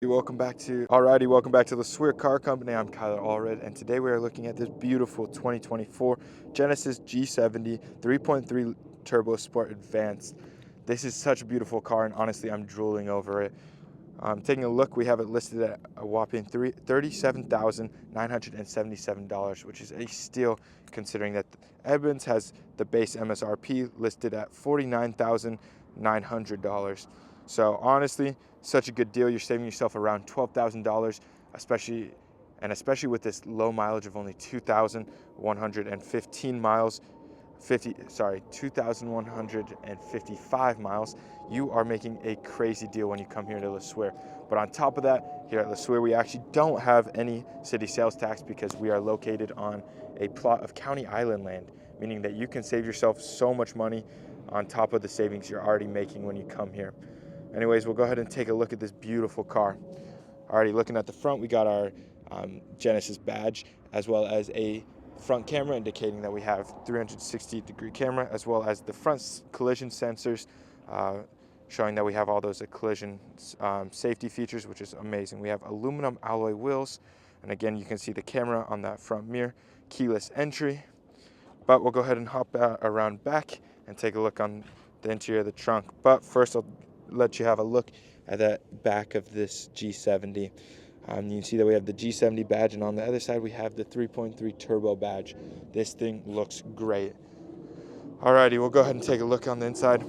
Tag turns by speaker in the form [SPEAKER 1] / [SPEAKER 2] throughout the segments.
[SPEAKER 1] Welcome back to the Swear Car Company. I'm Kyler Allred, and today we are looking at this beautiful 2024 Genesis G70 3.3 Turbo Sport Advanced. This is such a beautiful car, and honestly, I'm drooling over it. Taking a look, we have it listed at a whopping $37,977, which is a steal considering that Evans has the base MSRP listed at $49,900. So honestly, such a good deal. You're saving yourself around $12,000, especially with this low mileage of only 2,115 miles. 2,155 miles. You are making a crazy deal when you come here to Le Sueur. But on top of that, here at Le Sueur, we actually don't have any city sales tax because we are located on a plot of county island land, meaning that you can save yourself so much money on top of the savings you're already making when you come here. Anyways, we'll go ahead and take a look at this beautiful car. Already looking at the front, we got our Genesis badge, as well as a front camera indicating that we have 360-degree camera, as well as the front collision sensors, showing that we have all those collision safety features, which is amazing. We have aluminum alloy wheels, and again, you can see the camera on that front mirror, keyless entry. But we'll go ahead and hop around back and take a look on the interior of the trunk. But first, I'll let you have a look at that back of this G70. You can see that we have the G70 badge, and on the other side we have the 3.3 turbo badge. This thing looks great. Alrighty, we'll go ahead and take a look on the inside.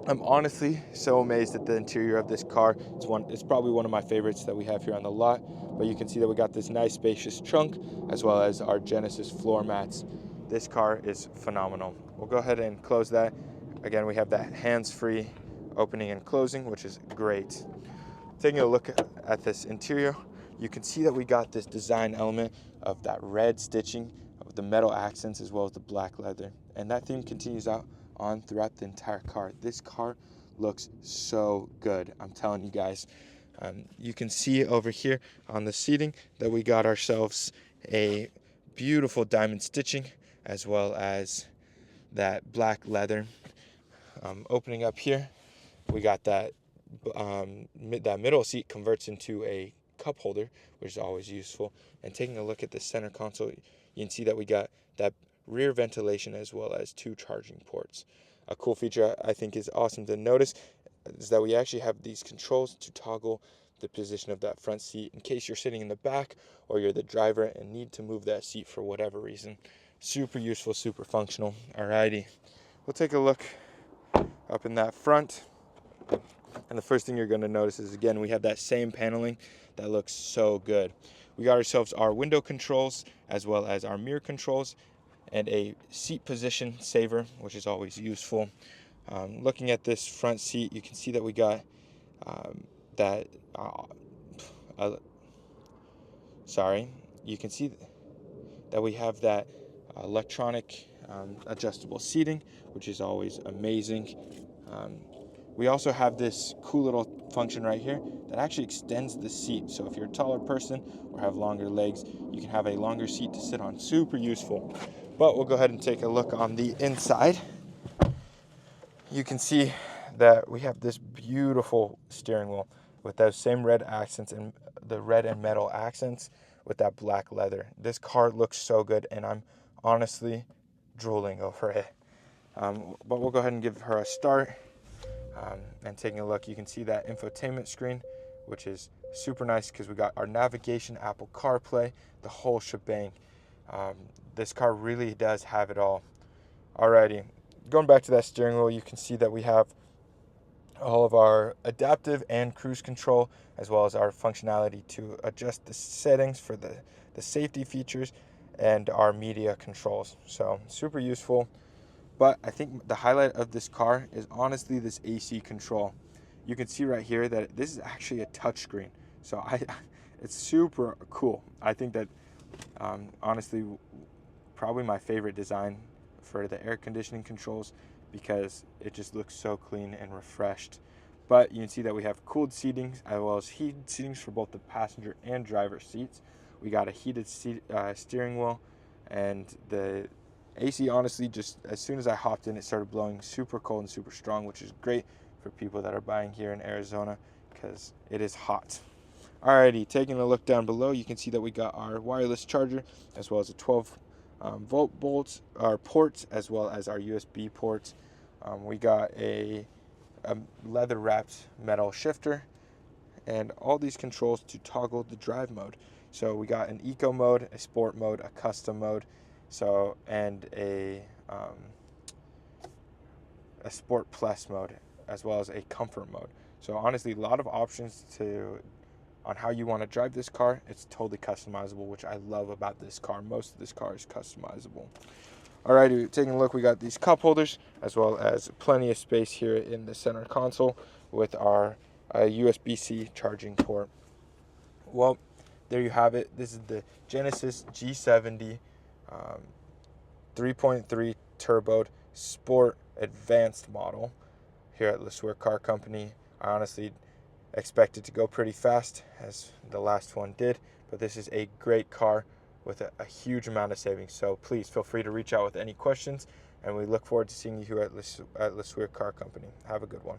[SPEAKER 1] I'm honestly so amazed at the interior of this car. It's probably one of my favorites that we have here on the lot. But you can see that we got this nice spacious trunk, as well as our Genesis floor mats. This car is phenomenal. We'll go ahead and close that. Again, we have that hands-free opening and closing, which is great. Taking a look at this interior, you can see that we got this design element of that red stitching of the metal accents as well as the black leather. And that theme continues out on throughout the entire car. This car looks so good, I'm telling you guys. You can see over here on the seating that we got ourselves a beautiful diamond stitching as well as that black leather. Opening up here, we got that middle seat converts into a cup holder, which is always useful. And taking a look at the center console, you can see that we got that rear ventilation as well as 2 charging ports. A cool feature I think is awesome to notice is that we actually have these controls to toggle the position of that front seat in case you're sitting in the back or you're the driver and need to move that seat for whatever reason. Super useful, super functional. Alrighty, we'll take a look up in that front. And the first thing you're going to notice is, again, we have that same paneling that looks so good. We got ourselves our window controls as well as our mirror controls and a seat position saver, which is always useful. Looking at this front seat, you can see that we got you can see that we have that electronic adjustable seating, which is always amazing. We also have this cool little function right here that actually extends the seat. So if you're a taller person or have longer legs, you can have a longer seat to sit on. Super useful. But we'll go ahead and take a look on the inside. You can see that we have this beautiful steering wheel with those same red accents and the red and metal accents with that black leather. This car looks so good, and I'm honestly drooling over it. But we'll go ahead and give her a start. And taking a look, you can see that infotainment screen, which is super nice because we got our navigation, Apple CarPlay, the whole shebang. This car really does have it all. Alrighty, going back to that steering wheel, you can see that we have all of our adaptive and cruise control, as well as our functionality to adjust the settings for the safety features and our media controls. So super useful. But I think the highlight of this car is honestly this AC control. You can see right here that this is actually a touchscreen. So it's super cool. I think that honestly, probably my favorite design for the air conditioning controls because it just looks so clean and refreshed. But you can see that we have cooled seatings as well as heated seatings for both the passenger and driver seats. We got a heated steering wheel, and the AC, honestly, just as soon as I hopped in, it started blowing super cold and super strong, which is great for people that are buying here in Arizona because it is hot. Alrighty, taking a look down below, you can see that we got our wireless charger, as well as a 12 volt bolts, our ports, as well as our USB ports. We got a leather wrapped metal shifter, and all these controls to toggle the drive mode. So we got an eco mode, a sport mode, a custom mode, and a sport plus mode, as well as a comfort mode. So honestly, a lot of options on how you want to drive this car. It's totally customizable, which I love about this car. Most of this car is customizable. Alrighty, taking a look, we got these cup holders, as well as plenty of space here in the center console with our USB-C charging port. Well, there you have it. This is the Genesis G70 3.3 turboed sport advanced model here at LeSueur Car Company. I honestly expect it to go pretty fast, as the last one did, but this is a great car with a huge amount of savings. So please feel free to reach out with any questions, and we look forward to seeing you here at LeSueur Car Company. Have a good one.